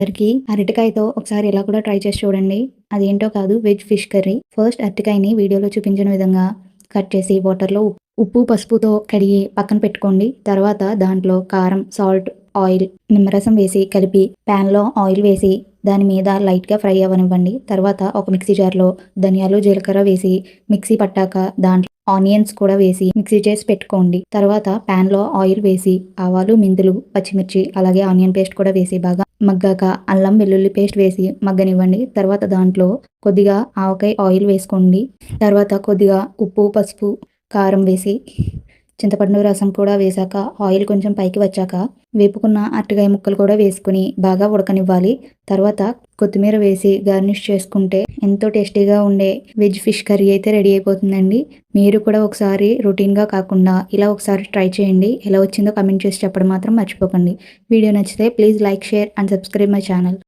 అందరికి అరటికాయతో ఒకసారి ఇలా కూడా ట్రై చేసి చూడండి. అదేంటో కాదు, వెజ్ ఫిష్ కర్రీ. ఫస్ట్ అరటికాయని వీడియోలో చూపించిన విధంగా కట్ చేసి వాటర్లో ఉప్పు పసుపుతో కడిగి పక్కన పెట్టుకోండి. తర్వాత దాంట్లో కారం, సాల్ట్, ఆయిల్, నిమ్మరసం వేసి కలిపి ప్యాన్లో ఆయిల్ వేసి దాని మీద లైట్గా ఫ్రై అవ్వనివ్వండి. తర్వాత ఒక మిక్సీ జార్లో ధనియాలు, జీలకర్ర వేసి మిక్సీ పట్టాక దాంట్లో ఆనియన్స్ కూడా వేసి మిక్సీ చేసి పెట్టుకోండి. తర్వాత ప్యాన్లో ఆయిల్ వేసి ఆవాలు, మెంతులు, పచ్చిమిర్చి అలాగే ఆనియన్ పేస్ట్ కూడా వేసి బాగా మగ్గాక అల్లం వెల్లుల్లి పేస్ట్ వేసి మగ్గనివ్వండి. తర్వాత దాంట్లో కొద్దిగా ఆవకాయ ఆయిల్ వేసుకోండి. తర్వాత కొద్దిగా ఉప్పు, పసుపు, కారం వేసి చింతపండు రసం కూడా వేశాక ఆయిల్ కొంచెం పైకి వచ్చాక వేపుకున్న అరటికాయ ముక్కలు కూడా వేసుకుని బాగా ఉడకనివ్వాలి. తర్వాత కొత్తిమీర వేసి గార్నిష్ చేసుకుంటే ఎంతో టేస్టీగా ఉండే వెజ్ ఫిష్ కర్రీ అయితే రెడీ అయిపోతుందండి. మీరు కూడా ఒకసారి రొటీన్గా కాకుండా ఇలా ఒకసారి ట్రై చేయండి. ఎలా వచ్చిందో కమెంట్ చేసి చెప్పడం మాత్రం మర్చిపోకండి. వీడియో నచ్చితే please like, share and subscribe my channel.